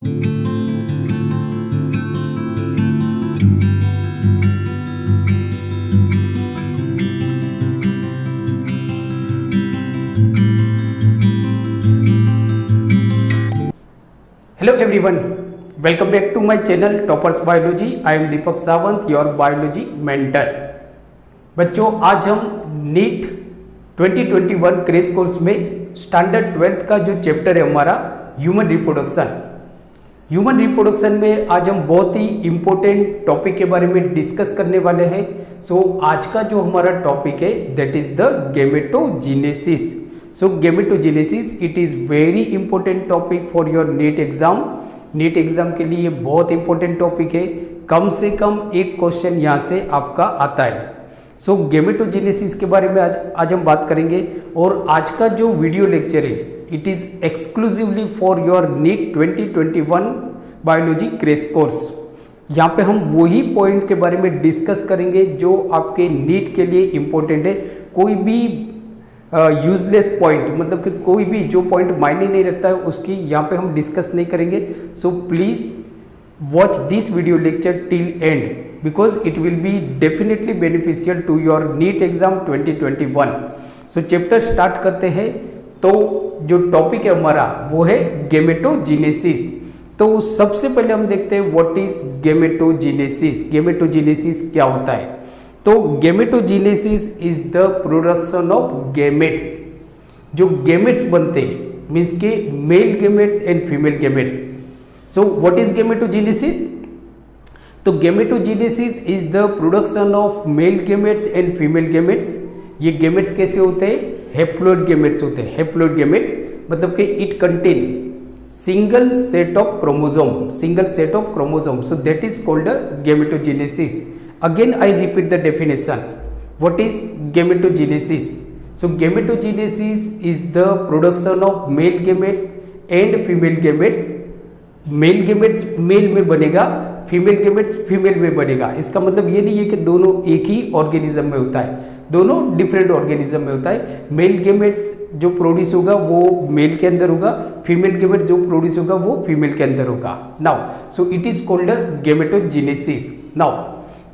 Hello everyone, welcome back to my channel Toppers Biology. I am Deepak Sawant, your biology mentor. बच्चों, आज हम NEET 2021 crash course में standard 12th का जो chapter है हमारा ह्यूमन रिप्रोडक्शन में आज हम बहुत ही इम्पोर्टेंट टॉपिक के बारे में डिस्कस करने वाले हैं. आज का जो हमारा टॉपिक है that is the gametogenesis. Gametogenesis it is very important topic for your NEET exam के लिए बहुत इंपॉर्टेंट टॉपिक है. कम से कम एक क्वेश्चन यहाँ से आपका आता है. गैमेटोजेनेसिस के बारे में आज हम बात करेंगे. और आज का जो वीडियो लेक्चर है it is exclusively for your NEET 2021 biology crash course. यहाँ पे हम वही पॉइंट के बारे में डिस्कस करेंगे जो आपके नीट के लिए इम्पोर्टेंट है. कोई भी यूजलेस पॉइंट, मतलब कि कोई भी जो पॉइंट मायने नहीं रखता है उसकी यहाँ पे हम डिस्कस नहीं करेंगे. So please watch this video lecture till end because it will be definitely beneficial to your NEET exam 2021. Chapter start करते हैं. तो जो टॉपिक है हमारा वो है गैमेटोजेनेसिस. तो सबसे पहले हम देखते हैं व्हाट इज गैमेटोजेनेसिस. गैमेटोजेनेसिस क्या होता है? तो gametogenesis is the production of gametes. जो गैमेट्स बनते हैं मीन्स के male gametes and female gametes. So what is gametogenesis? तो gametogenesis is the production of male gametes and female gametes. ये गैमेट्स कैसे होते हैं? हैप्लॉइड गैमेट्स होते हैं. हैप्लॉइड गैमेट्स मतलब कि it contain single set of chromosome. So that is called gametogenesis. Again I repeat the definition. What is gametogenesis? Gametogenesis is the production of male gametes and female gametes. Male gametes male में बनेगा, female gametes female में बनेगा. इसका मतलब ये नहीं है कि दोनों एक ही ऑर्गेनिज्म में होता है, दोनों डिफरेंट ऑर्गेनिज्म में होता है. मेल गेमेट्स जो प्रोड्यूस होगा वो मेल के अंदर होगा, फीमेल गेमेट्स जो प्रोड्यूस होगा वो फीमेल के अंदर होगा. Now it is called gametogenesis. Now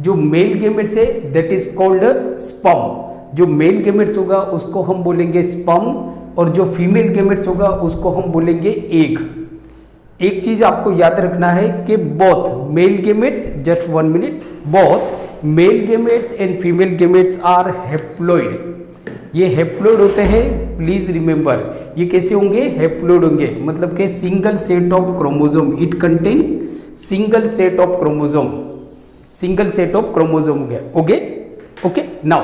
जो मेल गेमेट्स है दैट इज कॉल्ड स्पर्म. जो मेल गेमेट्स होगा उसको हम बोलेंगे स्पर्म और जो फीमेल गेमेट्स होगा उसको हम बोलेंगे एग. एक चीज आपको याद रखना है कि both male gametes, just 1 minute, both male gametes and female gametes are haploid. ये हैप्लॉइड होते हैं. प्लीज रिमेंबर ये कैसे होंगे? हैप्लॉइड होंगे मतलब कि single set of chromosome. It contain single set of chromosome हो गया. ओके. नाउ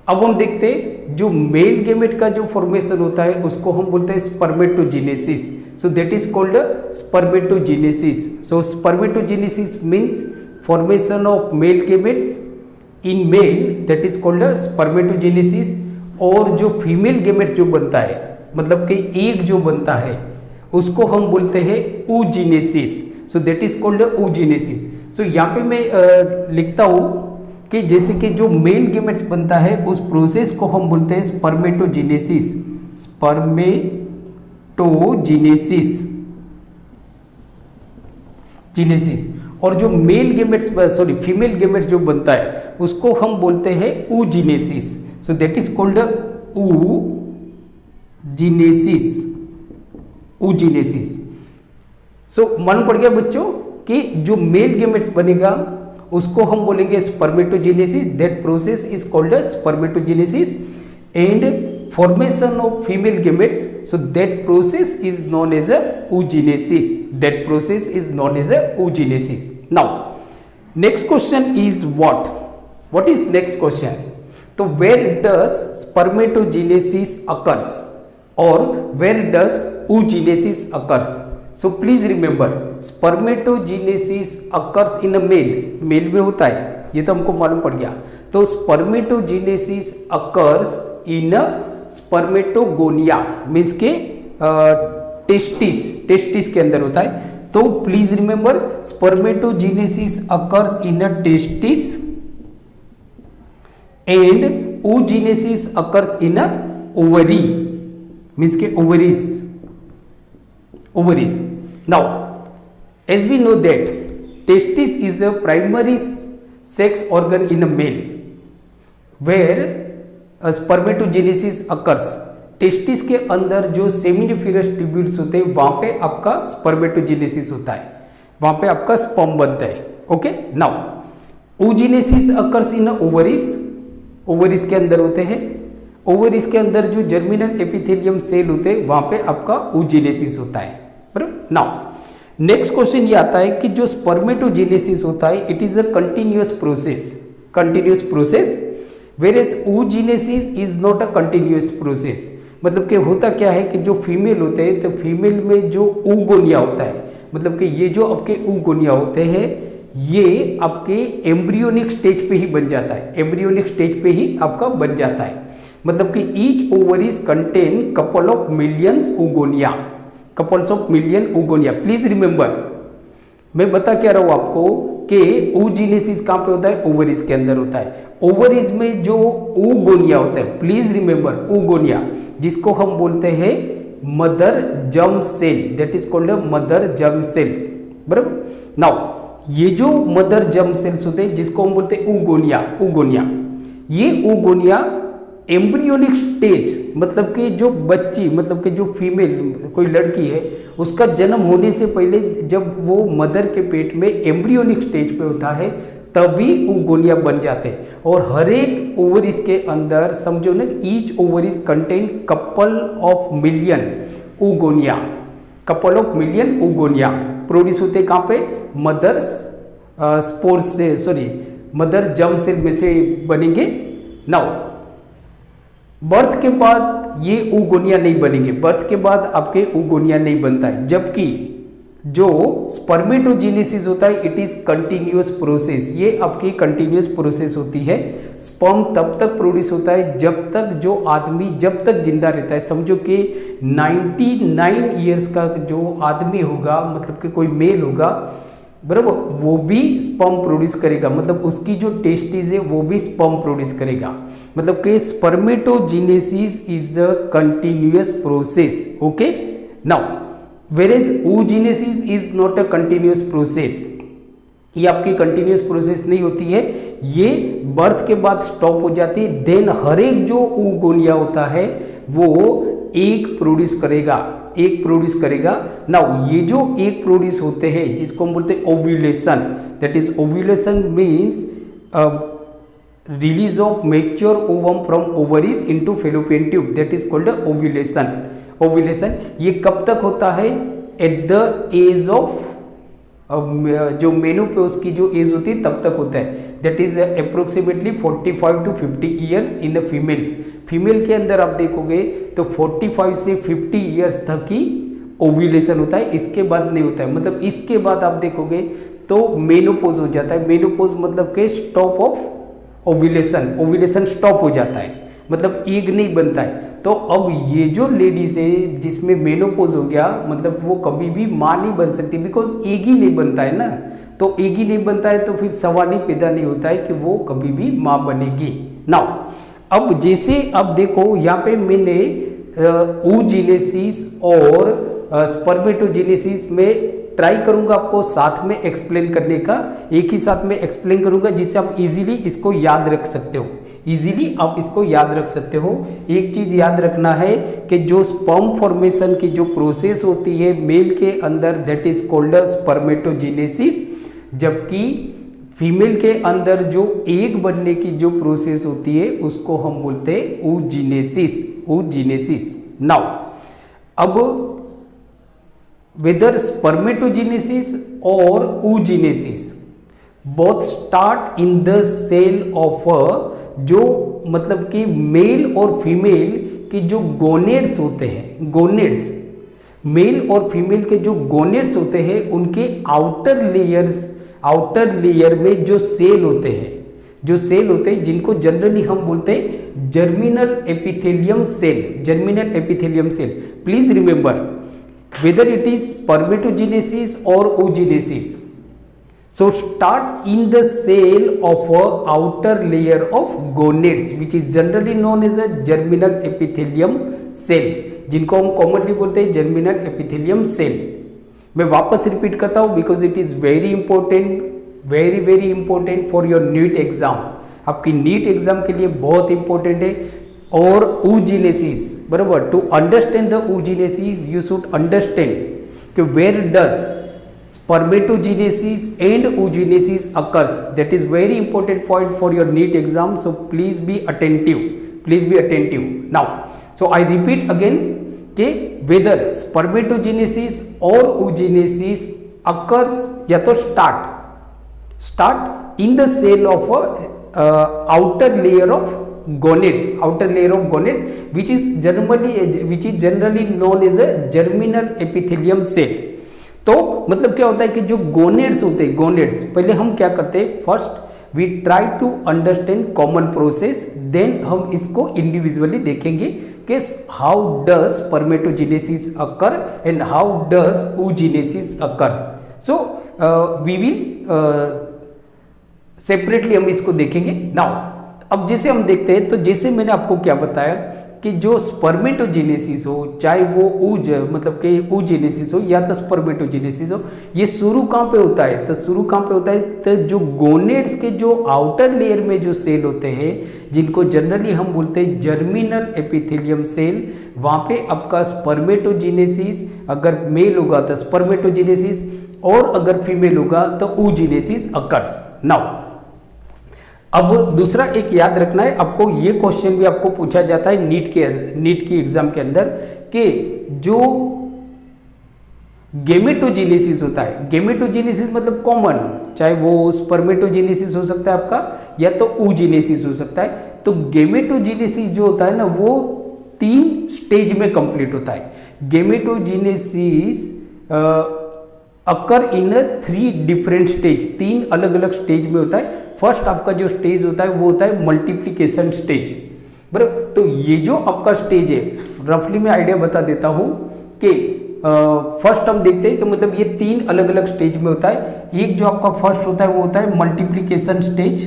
अब हम देखते हैं जो मेल गेमेट का जो फॉर्मेशन होता है उसको हम बोलते हैं spermatogenesis. So that is called spermatogenesis. So spermatogenesis means formation of male gametes in male, that is called spermatogenesis. और जो फीमेल गेमेट्स जो बनता है मतलब कि एग जो बनता है उसको हम बोलते हैं oogenesis. So that is called oogenesis. सो यहाँ पे मैं लिखता हूँ कि जैसे कि जो मेल गेमेट्स बनता है उस प्रोसेस को हम बोलते हैं स्पर्मेटोजेनेसिस. और जो मेल गेमेट्स फीमेल गेमेट्स जो बनता है उसको हम बोलते हैं oogenesis. So that is called oogenesis. सो मालूम पड़ गया बच्चों कि जो मेल गेमेट्स बनेगा उसको हम बोलेंगे spermatogenesis. That process is called spermatogenesis. And formation of female gametes, so that process is known as oogenesis. Now next question is what is next question? तो वेयर डज स्पर्मेटोजेनेसिस अकर्स और where does oogenesis occurs? So please remember spermatogenesis occurs in a male में होता है, ये तो हमको मालूम पड़ गया. तो spermatogenesis occurs in spermatogonia means के टेस्टिस के अंदर होता है. तो please remember spermatogenesis occurs in a testis and oogenesis occurs in a ovary means के ovaries. Now As we know that testis is a primary sex organ in a male where a spermatogenesis occurs. Testis के अंदर जो seminiferous tubules होते हैं वहां पे आपका spermatogenesis होता है, वहां पे आपका स्पर्म बनता है. Okay, now oogenesis occurs in ovaries. ओवरिस के अंदर होते हैं. ओवरिस के अंदर जो जर्मिनल एपिथेलियम सेल होते हैं वहां पे आपका oogenesis होता है. बराबर. नाउ नेक्स्ट क्वेश्चन ये आता है कि जो स्पर्मेटोजेनेसिस होता है it is a continuous process whereas oogenesis is not a continuous process. मतलब कि होता क्या है कि जो फीमेल होते हैं तो फीमेल में जो oogonia होता है, मतलब कि ये जो आपके oogonia होते हैं ये आपके एम्ब्रियोनिक स्टेज पे ही बन जाता है, एम्ब्रियोनिक स्टेज पे ही आपका बन जाता है. मतलब कि each ovaries contain couple of millions oogonia, couples of million oogonia. Please remember, मैं बता क्या रहा हूं आपको कि oogenesis कहाँ पे होता है, ओवरीज के अंदर होता है. ओवरीज में जो oogonia होता है, प्लीज रिमेंबर oogonia, जिसको हम बोलते हैं mother germ cell, that is called mother germ cells. बराबर. नाउ ये जो मदर जर्म सेल्स होते हैं जिसको हम बोलते हैं oogonia, ये oogonia एम्ब्रियोनिक स्टेज, मतलब कि जो बच्ची, मतलब कि जो फीमेल कोई लड़की है उसका जन्म होने से पहले जब वो मदर के पेट में एम्ब्रियोनिक स्टेज पे होता है तभी oogonia बन जाते हैं. और हर एक ओवरिस के अंदर समझो ना, each ovaries contain couple of million oogonia, couple of million oogonia produce होते हैं कहाँ पे, मदर स्पोर्स से, सॉरी मदर जर्म सेल में से बनेंगे. नाउ बर्थ के बाद ये oogonia नहीं बनेंगे, बर्थ के बाद आपके oogonia नहीं बनता है. जबकि जो स्पर्मेटोजेनेसिस होता है इट इज कंटिन्यूअस प्रोसेस, ये आपकी कंटिन्यूअस प्रोसेस होती है. स्पर्म तब तक प्रोड्यूस होता है जब तक जो आदमी जब तक जिंदा रहता है. समझो कि 99 ईयर्स का जो आदमी होगा, मतलब कि कोई मेल होगा, बराबर, वो भी स्पर्म प्रोड्यूस करेगा, मतलब उसकी जो टेस्टिस है वो भी स्पर्म प्रोड्यूस करेगा. मतलब कि spermatogenesis is a continuous process. Okay, now whereas oogenesis is not a continuous process, ये आपकी कंटिन्यूस प्रोसेस नहीं होती है, ये बर्थ के बाद स्टॉप हो जाती है. देन हर एक जो oogonia होता है वो एक प्रोड्यूस करेगा. नाउ ये जो एक प्रोड्यूस होते हैं जिसको हम बोलते हैं ovulation, that is ovulation means release of mature ovum from ovaries into fallopian tube, that is called ovulation. Ovulation ये कब तक होता है, एट द एज ऑफ, जो मेनोपॉज की जो एज होती है तब तक होता है. That is approximately 45 to 50 years in a female. Female के अंदर आप देखोगे तो 45 से 50 ईयर्स तक ही ओव्यूलेशन होता है, इसके बाद नहीं होता है. मतलब इसके बाद आप देखोगे तो मेनोपॉज हो जाता है. मेनोपॉज मतलब के stop of ovulation, ovulation stop हो जाता है, मतलब एग नहीं बनता है. तो अब ये जो लेडीज है जिसमें मेनोपॉज हो गया, मतलब वो कभी भी माँ नहीं बन सकती, बिकॉज एग ही नहीं बनता है ना. तो एग ही नहीं बनता है तो फिर सवाल ही पैदा नहीं होता है कि वो कभी भी माँ बनेगी. नाउ अब जैसे अब देखो यहाँ पे मैंने oogenesis और स्पर्मेटोजेनेसिस में ट्राई करूंगा आपको साथ में एक्सप्लेन करने का, एक ही साथ में एक्सप्लेन करूंगा जिससे आप इजीली इसको याद रख सकते हो. एक चीज याद रखना है कि जो स्पर्म फॉर्मेशन की जो प्रोसेस होती है मेल के अंदर दैट इज कॉल्ड स्पर्मेटोजेनेसिस, जबकि फीमेल के अंदर जो एग बनने की जो प्रोसेस होती है उसको हम बोलते हैं oogenesis. नाउ अब whether spermatogenesis or oogenesis both start in the cell of a, जो मतलब कि मेल और फीमेल के जो गोनेड्स होते हैं, गोनेड्स मेल और फीमेल के जो गोनेड्स होते हैं उनके आउटर लेयर में जो सेल होते हैं जिनको जनरली हम बोलते हैं germinal epithelium cell. Please remember whether it is spermatogenesis or oogenesis, so start in the cell of a outer layer of gonads which is generally known as a germinal epithelium cell, जिनको हम commonly बोलते हैं germinal epithelium cell. मैं वापस repeat करता हूँ because it is very important, very very important for your NEET exam. आपकी NEET exam के लिए बहुत इंपॉर्टेंट है। और oogenesis, बराबर, to understand the oogenesis you should understand कि where does spermatogenesis and oogenesis occurs. That is very important point for your NEET exam, so please be attentive, please be attentive. Now so I repeat again कि whether spermatogenesis or oogenesis occurs या तो start in the cell of a outer layer of gonads, which is generally known as a germinal epithelium cell. तो मतलब क्या होता है कि जो गोनेड्स होते हैं, गोनेड्स, पहले हम क्या करते हैं, first we try to understand common process, then हम इसको इंडिविजुअली देखेंगे कि how does spermatogenesis occur and how does oogenesis occurs. So we will separately हम इसको देखेंगे. नाउ अब जैसे हम देखते हैं, तो जैसे मैंने आपको क्या बताया कि जो स्पर्मेटोजेनेसिस हो, चाहे वो मतलब कि oogenesis हो या तो स्पर्मेटोजेनेसिस हो, ये शुरू कहाँ पे होता है, तो शुरू कहाँ पे होता है, तो जो गोनेड्स के जो आउटर लेयर में जो सेल होते हैं, जिनको जनरली हम बोलते हैं जर्मिनल एपिथेलियम सेल, वहाँ पे आपका स्पर्मेटोजेनेसिस, अगर मेल होगा तो स्पर्मेटोजेनेसिस, और अगर फीमेल होगा तो oogenesis occurs. नाउ अब दूसरा एक याद रखना है आपको, ये क्वेश्चन भी आपको पूछा जाता है नीट की एग्जाम के अंदर कि जो गेमेटोजेनेसिस होता है, गेमेटोजेनेसिस मतलब कॉमन, चाहे वो स्पर्मेटोजेनेसिस हो सकता है आपका या तो oogenesis हो सकता है. तो गेमेटोजेनेसिस जो होता है ना, वो 3 स्टेज में कंप्लीट होता है. गेमेटोजेनेसिस अकर इन 3 डिफरेंट स्टेज, 3 अलग अलग स्टेज में होता है. फर्स्ट आपका जो स्टेज होता है वो होता है मल्टीप्लिकेशन स्टेज, बराबर. तो ये जो आपका स्टेज है, रफली मैं आइडिया बता देता हूँ कि फर्स्ट हम देखते हैं कि मतलब ये 3 अलग अलग स्टेज में होता है. एक जो आपका फर्स्ट होता है वो होता है मल्टीप्लिकेशन स्टेज,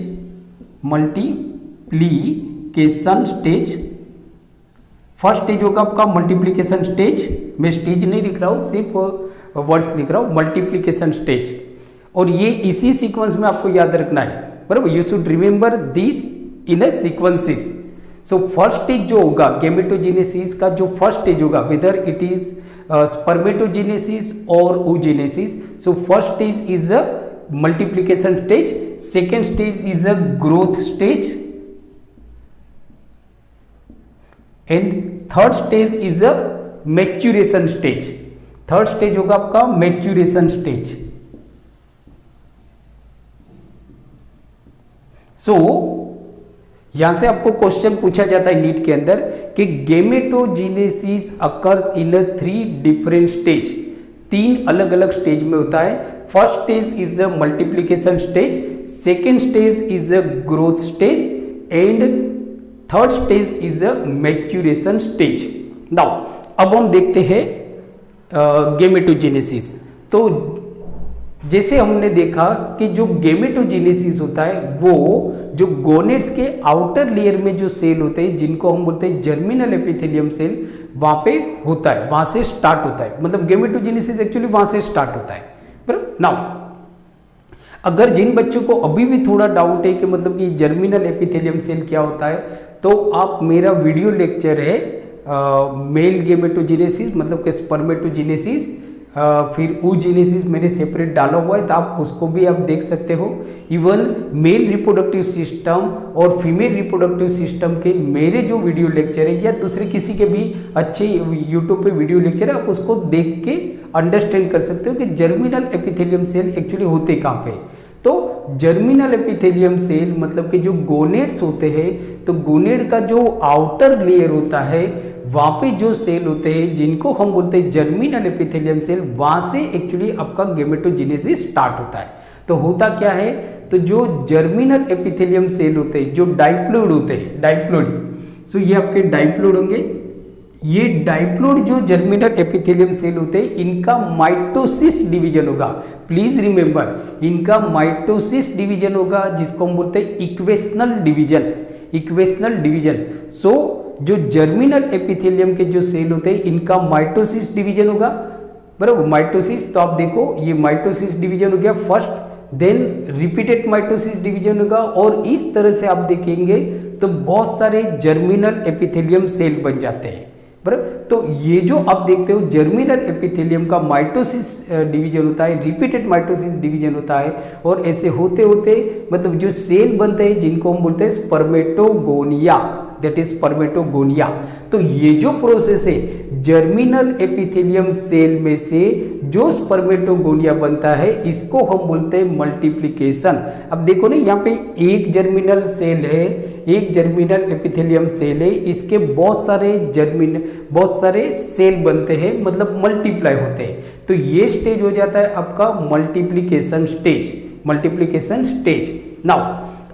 फर्स्ट स्टेज होगा आपका मल्टीप्लिकेशन स्टेज. मैं स्टेज नहीं लिख रहा हूँ, सिर्फ वर्ड्स लिख रहा हूँ, मल्टीप्लिकेशन स्टेज. और ये इसी सीक्वेंस में आपको याद रखना है, बराबर. You should remember this in a sequences. So first stage जो होगा गेमेटोजेनेसिस का, जो फर्स्ट स्टेज होगा, वेदर इट इज स्पर्मेटोजेनेसिस और oogenesis. So first stage is a multiplication stage, second stage is a growth stage, and third stage is a maturation stage. Third stage होगा आपका maturation stage. सो यहां से आपको question पूछा जाता है नीट के अंदर कि gametogenesis occurs in 3 different stage, 3 अलग अलग स्टेज में होता है. First stage is a multiplication stage, second stage is a growth stage, and third stage is a maturation stage. Now अब हम देखते हैं गेमेटोजेनेसिस. तो जैसे हमने देखा कि जो गेमेटोजेनेसिस होता है वो जो गोनेड्स के आउटर लेयर में जो सेल होते हैं, जिनको हम बोलते हैं जर्मिनल एपिथेलियम सेल, वहां पे होता है, वहां से स्टार्ट होता है. मतलब गेमेटोजेनेसिस एक्चुअली वहां से स्टार्ट होता है, बराबर. नाउ अगर जिन बच्चों को अभी भी थोड़ा डाउट है कि मतलब कि जर्मिनल एपिथेलियम सेल क्या होता है, तो आप मेरा वीडियो लेक्चर है मेल गेमेटोजेनेसिस मतलब कि स्पर्मेटोजेनेसिस, फिर oogenesis मैंने सेपरेट डाला हुआ है, तो आप उसको भी आप देख सकते हो. इवन मेल रिप्रोडक्टिव सिस्टम और फीमेल रिप्रोडक्टिव सिस्टम के मेरे जो वीडियो लेक्चर है या दूसरे किसी के भी अच्छे यूट्यूब पे वीडियो लेक्चर है, आप उसको देख के अंडरस्टैंड कर सकते हो कि जर्मिनल एपिथेलियम सेल एक्चुअली होते कहाँ पे. तो जर्मिनल एपिथेलियम सेल मतलब कि जो गोनेड्स होते हैं, तो गोनेड का जो आउटर लेयर होता है, वहाँ पे जो सेल होते हैं जिनको हम बोलते हैं जर्मिनल एपिथेलियम सेल, वहाँ से एक्चुअली आपका गेमेटोजेनेसिस स्टार्ट होता है. तो होता क्या है, तो जो जर्मिनल एपिथेलियम सेल होते हैं, जो डाइप्लोइड होते हैं, डाइप्लोइड, सो ये आपके डाइप्लोइड होंगे. ये डाइप्लोइड जो जर्मिनल एपिथेलियम सेल होते हैं, इनका माइटोसिस डिवीजन होगा. प्लीज रिमेंबर, इनका माइटोसिस डिवीजन होगा, जिसको हम बोलते हैं इक्वेशनल डिवीजन, इक्वेशनल डिवीजन. सो जो जर्मिनल एपिथेलियम के जो सेल होते हैं, इनका माइटोसिस डिवीजन होगा. बराबर। माइटोसिस तो आप देखो ये माइटोसिस डिवीजन हो गया first, then repeated mitosis division होगा, और इस तरह से आप देखेंगे तो बहुत सारे जर्मिनल एपिथेलियम सेल बन जाते हैं, बराबर। तो ये जो आप देखते हो जर्मिनल एपिथेलियम का माइटोसिस डिवीजन होता है, रिपीटेड माइटोसिस डिवीजन होता है, और ऐसे होते होते मतलब जो सेल बनते हैं जिनको हम बोलते हैं स्पर्मेटोगोनिया, दैट इज स्पर्मेटोगोनिया। तो ये जो प्रोसेस है जर्मिनल एपिथेलियम सेल में से जो स्पर्मेटोगोनिया बनता है इसको हम बोलते हैं मल्टीप्लिकेशन। अब देखो ना यहाँ पे एक जर्मिनल सेल है, एक जर्मिनल एपिथेलियम सेल है, इसके बहुत सारे सेल बनते हैं, मतलब मल्टीप्लाई होते हैं। तो ये स्टेज हो जाता है आपका मल्टीप्लिकेशन स्टेज। नाउ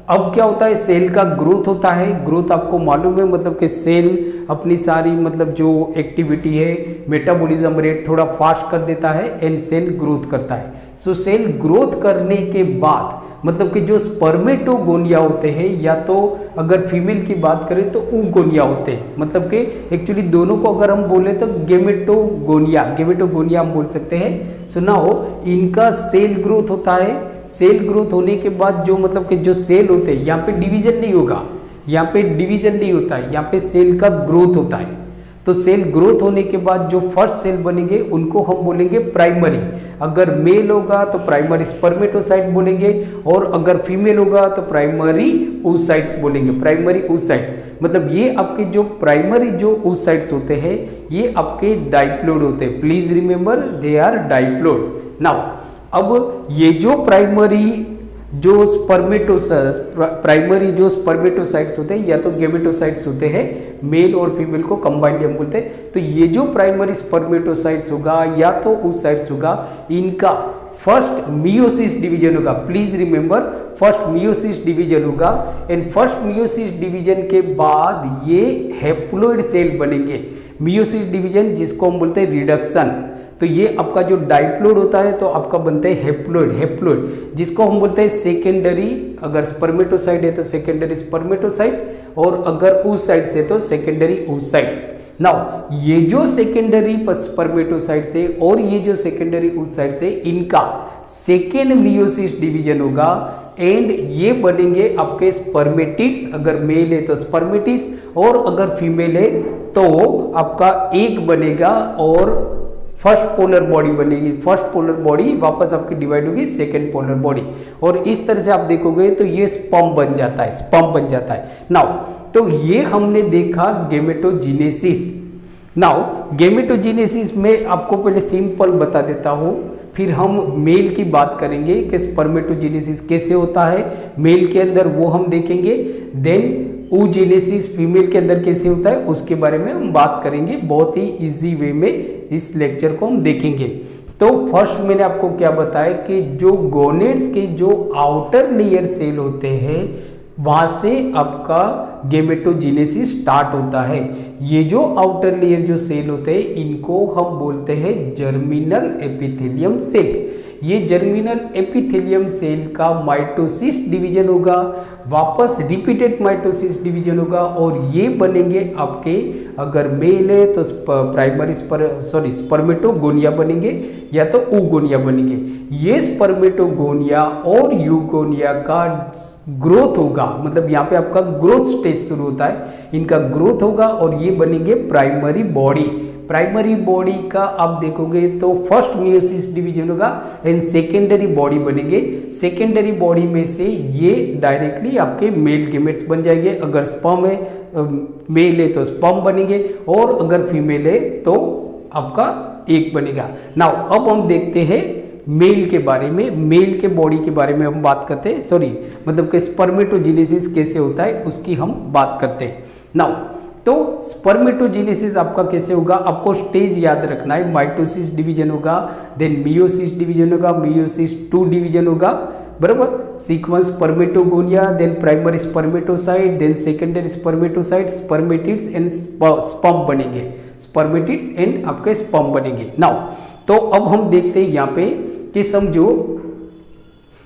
अब क्या होता है, सेल का ग्रोथ होता है। ग्रोथ आपको मालूम है, मतलब कि सेल अपनी सारी मतलब जो एक्टिविटी है, मेटाबॉलिज्म रेट थोड़ा फास्ट कर देता है एंड सेल ग्रोथ करता है। सो सेल ग्रोथ करने के बाद मतलब कि जो स्पर्मेटोगोनिया होते हैं, या तो अगर फीमेल की बात करें तो ऊगोनिया होते हैं, मतलब कि एक्चुअली दोनों को अगर हम बोले तो गेमेटोगोनिया हम बोल सकते हैं। सो नाउ इनका सेल ग्रोथ होता है। सेल ग्रोथ होने के बाद जो मतलब कि जो सेल होते हैं, यहाँ पे डिवीजन नहीं होगा, यहाँ पे डिवीजन नहीं होता है, यहाँ पे सेल का ग्रोथ होता है। तो सेल ग्रोथ होने के बाद जो फर्स्ट सेल बनेंगे उनको हम बोलेंगे प्राइमरी। अगर मेल होगा तो प्राइमरी स्पर्मेटोसाइट बोलेंगे, और अगर फीमेल होगा तो प्राइमरी oocytes बोलेंगे, प्राइमरी oocyte। मतलब ये आपके जो प्राइमरी जो oocytes होते हैं ये आपके डाइप्लोइड होते हैं। Please remember they are diploid. Now अब ये जो प्राइमरी जो स्पर्मेटोसाइट्स होते हैं या तो गेमेटोसाइट्स होते हैं, मेल और फीमेल को कंबाइंडली हम बोलते हैं। तो ये जो प्राइमरी स्पर्मेटोसाइट्स होगा या तो oocytes होगा, इनका फर्स्ट मियोसिस डिवीजन होगा। Please remember first meiosis division होगा, एंड फर्स्ट मियोसिस डिवीजन के बाद ये हैप्लोइड सेल बनेंगे। मियोसिस डिवीजन जिसको हम बोलते हैं रिडक्शन, तो ये आपका जो डाइप्लोइड होता है तो आपका बनता है हैप्लोइड जिसको हम बोलते हैं सेकेंडरी। अगर स्पर्मेटोसाइट है तो सेकेंडरी स्पर्मेटोसाइट, और अगर oocytes है तो सेकेंडरी oocytes। नाउ ये जो सेकेंडरी स्पर्मेटोसाइट्स है और ये जो सेकेंडरी oocytes है, इनका सेकेंड मियोसिस डिवीजन होगा, एंड ये बनेंगे आपके स्पर्मेटिड्स। अगर मेल है तो स्पर्मेटिड्स, और अगर फीमेल है तो आपका एक बनेगा और फर्स्ट पोलर बॉडी बनेगी। फर्स्ट पोलर बॉडी वापस आपकी डिवाइड होगी सेकेंड पोलर बॉडी, और इस तरह से आप देखोगे तो ये स्पर्म बन जाता है। नाउ तो ये हमने देखा गेमेटोजेनेसिस। नाउ गेमेटोजेनेसिस में आपको पहले सिंपल बता देता हूँ, फिर हम मेल की बात करेंगे कि स्पर्मेटोजेनेसिस कैसे होता है मेल के अंदर, वो हम देखेंगे। देन oogenesis फीमेल के अंदर कैसे होता है उसके बारे में हम बात करेंगे, बहुत ही इजी वे में इस लेक्चर को हम देखेंगे। तो फर्स्ट मैंने आपको क्या बताया कि जो गोनेड्स के जो आउटर लेयर सेल होते हैं वहां से आपका गेमेटोजेनेसिस स्टार्ट होता है। ये जो आउटर लेयर जो सेल होते हैं इनको हम बोलते हैं जर्मिनल एपिथेलियम सेल। ये जर्मिनल एपिथेलियम सेल का माइटोसिस डिवीजन होगा, वापस रिपीटेड माइटोसिस डिवीजन होगा, और ये बनेंगे आपके अगर मेल है तो स्पर्मेटोगोनिया बनेंगे या तो ऊगोनिया बनेंगे। ये स्पर्मेटोगोनिया और यूगोनिया का ग्रोथ होगा, मतलब यहाँ पे आपका ग्रोथ स्टेज शुरू होता है, इनका ग्रोथ होगा और ये बनेंगे प्राइमरी बॉडी। प्राइमरी बॉडी का आप देखोगे तो फर्स्ट मियोसिस डिवीजन होगा एंड सेकेंडरी बॉडी बनेंगे। सेकेंडरी बॉडी में से ये डायरेक्टली आपके मेल गेमेट्स बन जाएंगे। अगर स्पर्म है मेल है तो स्पर्म बनेंगे, और अगर फीमेल है तो आपका एक बनेगा। नाउ अब हम देखते हैं मेल के बारे में, मेल के बॉडी के बारे में हम बात करते हैं, मतलब कि स्पर्मेटोजेनेसिस कैसे होता है उसकी हम बात करते हैं। नाउ तो स्पर्मेटोजेनेसिस आपका कैसे होगा, आपको स्टेज याद रखना है। माइटोसिस डिवीजन होगा, देन मियोसिस डिवीजन होगा, मियोसिस 2 डिवीजन होगा, बराबर। Sequence spermatogonia, then primary spermatocyte, then secondary spermatocyte, spermatids and sperm बनेंगे, स्पर्मेटिड्स एंड आपके स्पर्म बनेंगे। नाउ तो अब हम देखते हैं यहाँ पे कि समझो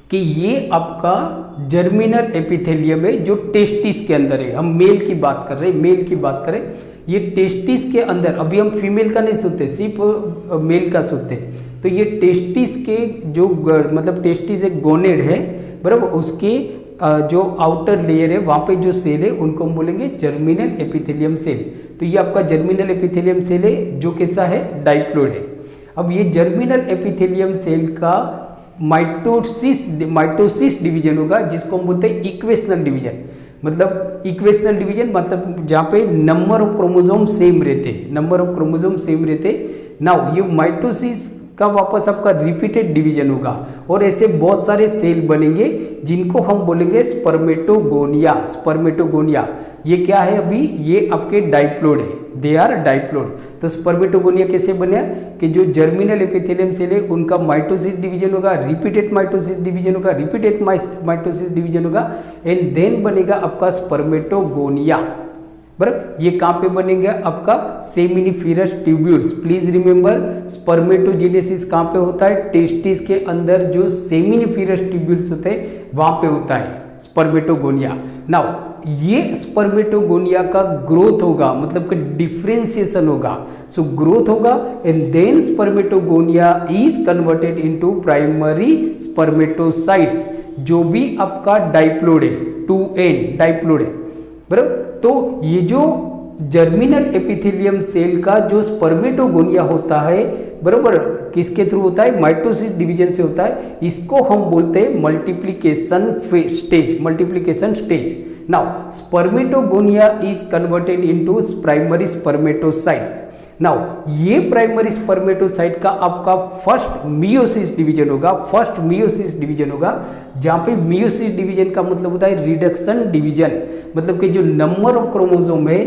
कि ये आपका जर्मिनल एपिथेलियम है जो टेस्टिस के अंदर है। हम मेल की बात कर रहे हैं, मेल की बात करें, ये टेस्टिस के अंदर, अभी हम फीमेल का नहीं सुनते, सिर्फ मेल का सुनते, तो ये टेस्टिस के जो मतलब टेस्टिस एक गोनेड है बराबर, उसके जो आउटर लेयर है वहाँ पे जो सेल है उनको हम बोलेंगे जर्मिनल एपिथेलियम सेल। तो ये आपका जर्मिनल एपिथेलियम सेल है जो कैसा है, डाइप्लोइड है। अब ये जर्मिनल एपिथेलियम सेल का माइटोसिस डिवीजन होगा, जिसको हम बोलते हैं इक्वेशनल डिवीजन। मतलब इक्वेशनल डिवीजन मतलब जहाँ पे नंबर ऑफ क्रोमोसोम सेम रहते, नंबर ऑफ क्रोमोसोम सेम रहते। नाउ ये माइटोसिस का वापस आपका रिपीटेड डिवीजन होगा और ऐसे बहुत सारे सेल बनेंगे जिनको हम बोलेंगे स्पर्मेटोगोनिया। स्पर्मेटोगोनिया ये क्या है, अभी ये आपके डाइप्लोइड है, दे आर डाइप्लोइड। तो स्पर्मेटोगोनिया कैसे बने कि जो जर्मिनल एपिथेलियम सेल है उनका माइटोसिस डिवीजन होगा, रिपीटेड माइटोसिस डिवीजन होगा, रिपीटेड माइटोसिस डिवीजन होगा, एंड देन बनेगा आपका स्पर्मेटोगोनिया। बराबर, ये कहाँ पे बनेंगे, आपका seminiferous tubules. Please remember, spermatogenesis कहाँ पे होता है, टेस्टिस के अंदर जो सेमिनिफेरस ट्यूब्यूल्स होते हैं वहां पे होता है स्पर्मेटोगोनिया। नाउ ये स्पर्मेटोगोनिया का ग्रोथ होगा, मतलब कि डिफरेंशिएशन होगा। सो ग्रोथ होगा and then spermatogonia is converted into primary spermatocytes, जो भी आपका डाइप्लोइड है, 2n डाइप्लोइड है। बराबर, तो ये जो जर्मिनल एपिथेलियम सेल का जो स्पर्मेटोगोनिया होता है, बराबर, किसके थ्रू होता है, माइटोसिस डिवीजन से होता है। इसको हम बोलते हैं multiplication stage, multiplication stage. Now spermatogonia is converted into primary spermatocytes. Now ये प्राइमरी स्पर्मेटोसाइट का आपका फर्स्ट मियोसिस डिवीजन होगा, फर्स्ट मियोसिस डिवीजन होगा, जहां पे मियोसिस डिवीजन का मतलब होता है रिडक्शन डिवीजन। मतलब कि जो नंबर ऑफ क्रोमोसोम है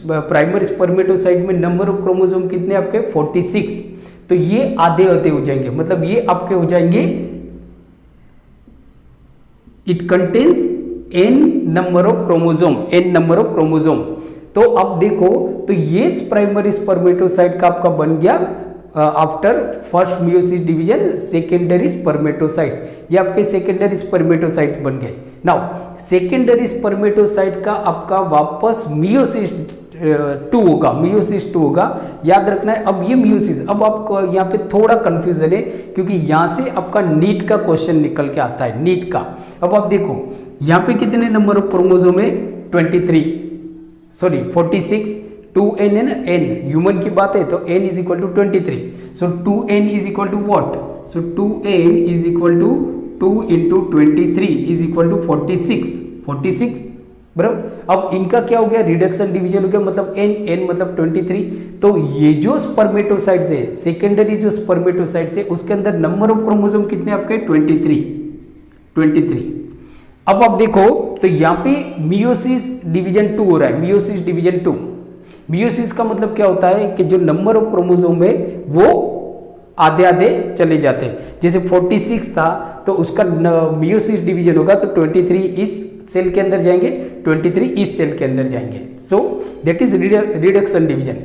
प्राइमरी स्पर्मेटोसाइट में, नंबर ऑफ क्रोमोसोम कितने आपके 46, तो ये आधे आधे हो जाएंगे, मतलब ये आपके हो जाएंगे, it contains n number of chromosome, n number of chromosome. तो अब देखो, तो ये प्राइमरी स्पर्मेटोसाइट का आपका बन गया after first meiosis division secondary spermatocytes, ये आपके सेकेंडरी स्पर्मेटोसाइट्स बन गए। नाउ सेकेंडरी स्पर्मेटोसाइट का आपका वापस मियोसिस 2 होगा, मियोसिस 2 होगा, याद रखना है। अब ये मियोसिस, अब आपको यहाँ पे थोड़ा कंफ्यूजन है क्योंकि यहाँ से आपका नीट का क्वेश्चन निकल के आता है, नीट का। अब आप देखो यहाँ पे कितने नंबर ऑफ क्रोमोसोम है, 23, सॉरी 46, 2n है ना, n ह्यूमन की बात है तो n is equal to 23। So 2n is equal to what, so 2n is equal to 2 into 23 is equal to 46। बराबर, अब इनका क्या हो गया, रिडक्शन डिवीजन हो गया, मतलब n मतलब 23। तो ये जो स्पर्मेटोसाइट्स है, सेकेंडरी जो स्पर्मेटोसाइट्स है, उसके अंदर नंबर ऑफ क्रोमोसोम कितने आपके 23। अब आप देखो तो यहाँ पे मियोसिस डिवीजन 2 हो रहा है, मियोसिस डिवीजन 2। मियोसिस का मतलब क्या होता है कि जो नंबर ऑफ क्रोमोसोम है वो आधे आधे चले जाते हैं। जैसे 46 था तो उसका मियोसिस डिवीजन होगा तो 23 इस सेल के अंदर जाएंगे, 23 इस सेल के अंदर जाएंगे। सो that is reduction division.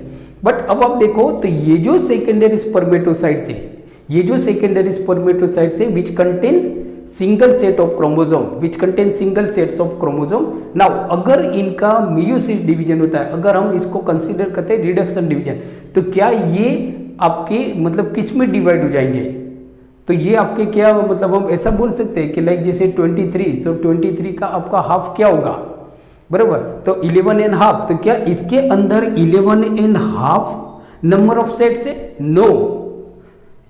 But अब आप देखो तो ये जो सेकेंडरी स्पर्मेटोसाइट्स है, ये जो सेकेंडरी स्पर्मेटोसाइट्स है which contains single set of chromosome, which contain single sets of chromosome. Now अगर इनका मियोसिस डिवीजन होता है, अगर हम इसको कंसीडर करते हैं रिडक्शन डिवीजन, तो क्या ये आपके मतलब किस में डिवाइड हो जाएंगे, तो ये आपके क्या मतलब हम ऐसा बोल सकते हैं कि लाइक जैसे 23, तो 23 का आपका हाफ क्या होगा, बराबर, तो 11.5, तो क्या इसके अंदर 11.5 नंबर ऑफ सेट्स है? नो,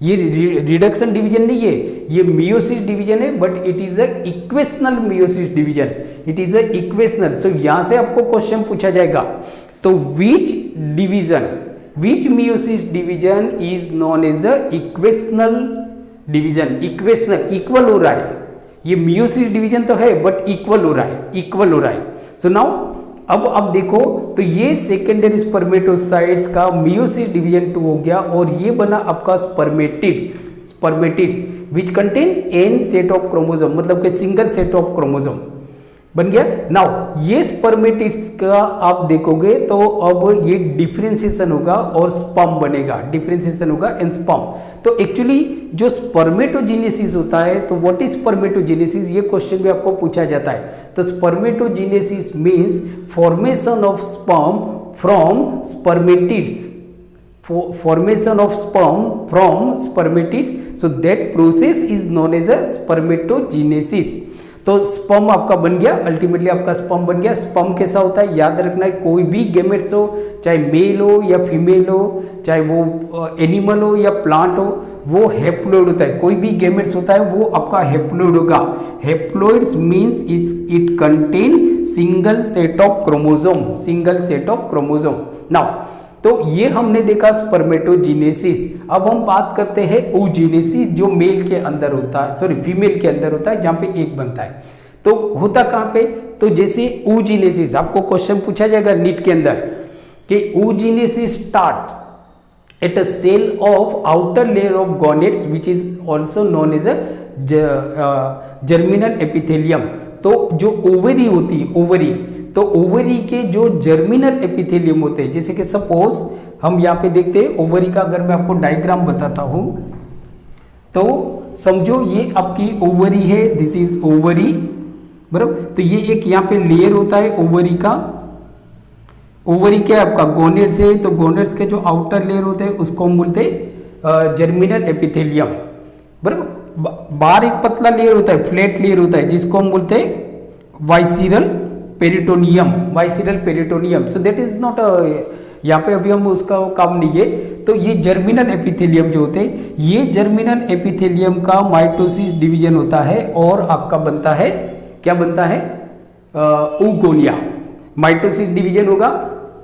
ये रिडक्शन डिवीजन नहीं है, ये मियोसिस डिवीजन है, but it is a equational meiosis division, it is a equational. So यहां से आपको क्वेश्चन पूछा जाएगा, तो which division, which meiosis division is known as a equational division. Equational, equal हो रहा है, ये मियोसिस डिवीजन तो है बट इक्वल हो रहा है, इक्वल हो रहा है। सो नाउ अब देखो तो ये सेकेंडरी स्पर्मेटोसाइट्स का मियोसिस डिवीजन 2 हो गया और ये बना आपका spermatids, spermatids which contain n set of chromosome, मतलब कि सिंगल सेट ऑफ क्रोमोसोम बन गया। नाउ ये स्पर्मेटिड्स का आप देखोगे तो अब ये डिफरेंशिएशन होगा और स्पर्म बनेगा, डिफरेंशिएशन होगा एंड स्पर्म। तो एक्चुअली जो स्पर्मेटोजेनेसिस होता है, तो व्हाट इज स्पर्मेटोजेनेसिस, ये क्वेश्चन भी आपको पूछा जाता है। तो spermatogenesis means formation of sperm from spermatids, formation of sperm from spermatids, so that process is known as a spermatogenesis। तो स्पर्म आपका बन गया, अल्टीमेटली आपका स्पर्म बन गया। स्पर्म कैसा होता है, याद रखना है, कोई भी गैमेट्स हो, चाहे मेल हो या फीमेल हो, चाहे वो एनिमल हो या प्लांट हो, वो हैप्लॉइड होता है। कोई भी गैमेट्स होता है वो आपका हैप्लॉइड होगा। Haploids means it contain single set of chromosome, single set of chromosome. Now तो ये हमने देखा स्पर्मेटोजेनेसिस। अब हम बात करते हैं oogenesis, जो मेल के अंदर होता है, सॉरी फीमेल के अंदर होता है, जहां पे एक बनता है। तो होता कहां पे, तो जैसे oogenesis, आपको क्वेश्चन पूछा जाएगा नीट के अंदर कि oogenesis start at a cell of outer layer of gonads which is also known as a germinal epithelium. तो जो ओवरी होती है, ओवरी, तो ओवरी के जो जर्मिनल एपिथेलियम होते हैं, जैसे कि सपोज हम यहाँ पे देखते हैं ओवरी का, अगर मैं आपको डायग्राम बताता हूं तो समझो ये आपकी ओवरी है, दिस इज ओवरी, बराबर। तो ये एक यहाँ पे लेयर होता है ओवरी का। ओवरी क्या है आपका, गोनेड्स है, तो गोनेड्स के जो आउटर लेयर होते हैं उसको हम बोलते हैं जर्मिनल एपिथेलियम, बराबर। बाहर एक पतला लेयर होता है, फ्लैट लेयर होता है, जिसको हम बोलते हैं visceral peritoneum, visceral peritoneum. So that is not, यहाँ पे अभी हम उसका काम नहीं है। तो ये जर्मिनल एपिथेलियम जो होते हैं, ये जर्मिनल एपिथेलियम का माइटोसिस डिवीजन होता है और आपका बनता है, क्या बनता है, oogonia। माइटोसिस डिवीजन होगा,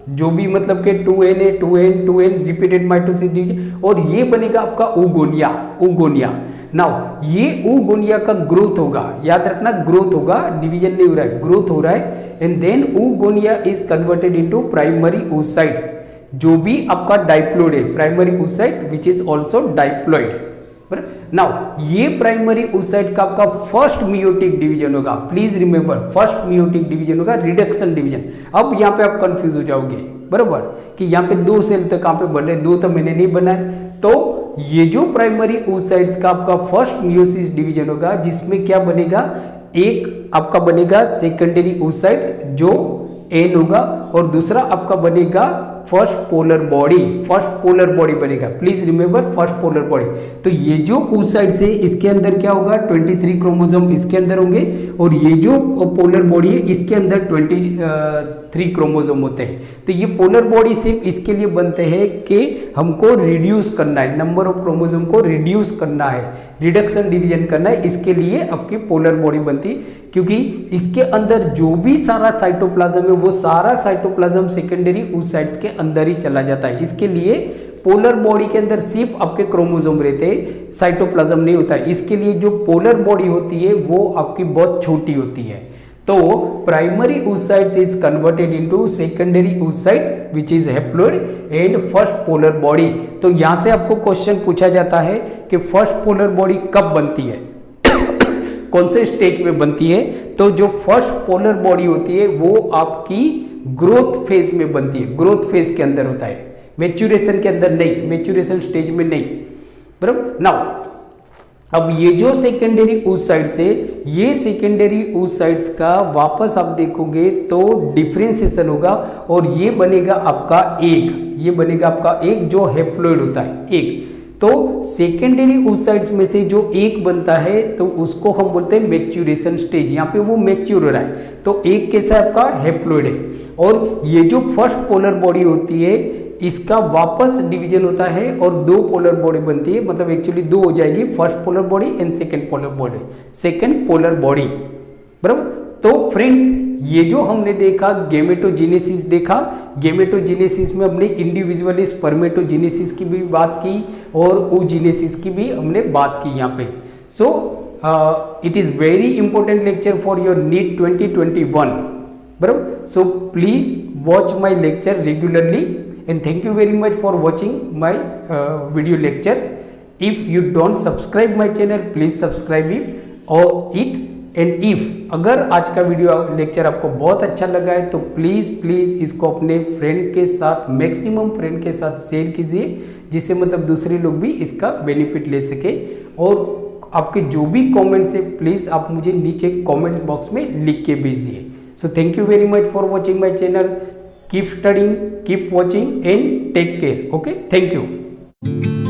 जो भी मतलब के 2n है, 2n 2n repeated mitosis division, और ये बनेगा आपका oogonia, oogonia। नाउ ये oogonia का ग्रोथ होगा, याद रखना ग्रोथ होगा, डिवीजन नहीं हो रहा है, ग्रोथ हो रहा है। And then oogonia is converted into primary oocytes, जो भी आपका डाइप्लॉइड है, primary oocyte which is also diploid. Now ये प्राइमरी oocyte का आपका फर्स्ट मियोटिक डिवीजन होगा, please remember first meiotic division होगा, रिडक्शन डिवीजन। अब यहाँ पे आप कंफ्यूज हो जाओगे, बराबर, कि यहाँ पे 2 सेल तक कहाँ पे बन रहे, 2 तो मैंने नहीं बनाए। तो ये जो प्राइमरी oocytes का आपका फर्स्ट मियोसिस डिवीजन होगा, जिसमें क्या बनेगा, एक आपका बनेगा सेकेंडरी oocyte जो एन होगा, और दूसरा आपका बनेगा first polar body, first polar body बनेगा, please remember first polar body. तो ये जो oocytes है इसके अंदर क्या होगा, 23 क्रोमोसोम इसके अंदर होंगे, और ये जो पोलर बॉडी है इसके अंदर 23 क्रोमोसोम होते हैं। तो ये पोलर बॉडी सिर्फ इसके लिए बनते हैं कि हमको रिड्यूस करना है, नंबर ऑफ क्रोमोसोम को रिड्यूस करना है, रिडक्शन डिवीजन करना है, इसके लिए आपकी पोलर बॉडी बनती है। क्योंकि इसके अंदर जो भी सारा साइटोप्लाज्म है वो सारा साइटोप्लाज्म सेकेंडरी oocytes के अंदर ही चला जाता है। इसके लिए पोलर बॉडी के अंदर सिर्फ आपके क्रोमोसोम रहते हैं, साइटोप्लाज्म नहीं होता है। इसके लिए जो पोलर बॉडी होती है वो आपकी बहुत छोटी होती है। तो primary oocytes is converted into secondary oocytes which is haploid and first polar body. तो यहां से आपको क्वेश्चन पूछा जाता है कि फर्स्ट पोलर बॉडी कब बनती है, कौन से स्टेज में बनती है। तो जो फर्स्ट पोलर बॉडी होती है वो आपकी ग्रोथ फेज में बनती है, ग्रोथ फेज के अंदर होता है, मैच्यूरेशन के अंदर नहीं, मैच्यूरेशन स्टेज में नहीं, बराबर। नाउ अब ये जो सेकेंडरी oocytes है, ये सेकेंडरी oocytes का वापस आप देखोगे तो डिफरेंशिएशन होगा, और ये बनेगा आपका एग, ये बनेगा आपका एग जो हैप्लॉइड होता है, एग। तो सेकेंडरी oocytes में से जो एक बनता है तो उसको हम बोलते हैं मैच्यूरेशन स्टेज, यहाँ पे वो मैच्योर हो रहा है। तो एक कैसा आपका हैप्लॉइड है, और ये जो फर्स्ट पोलर बॉडी होती है इसका वापस डिवीजन होता है और 2 पोलर बॉडी बनती है, मतलब एक्चुअली 2 हो जाएगी, first polar body and second polar body, second polar body, बराबर। तो फ्रेंड्स ये जो हमने देखा गेमेटोजेनेसिस देखा, गेमेटोजेनेसिस में हमने इंडिविजुअली स्पर्मेटोजेनेसिस की भी बात की और oogenesis की भी हमने बात की यहाँ पे। So it is very important lecture for your NEET 2021, बराबर। So please watch my lecture regularly and thank you very much for watching my video lecture. If you don't subscribe my channel, please subscribe it or it, and if अगर आज का video lecture आपको बहुत अच्छा लगा है तो please इसको अपने फ्रेंड के साथ, मैक्सिमम फ्रेंड के साथ शेयर कीजिए, जिससे मतलब दूसरे लोग भी इसका बेनिफिट ले सके। और आपके जो भी कमेंट्स है प्लीज़ आप मुझे नीचे कमेंट बॉक्स में लिख के भेजिए। So thank you very much for watching my channel. Keep studying, keep watching and take care. Okay, thank you.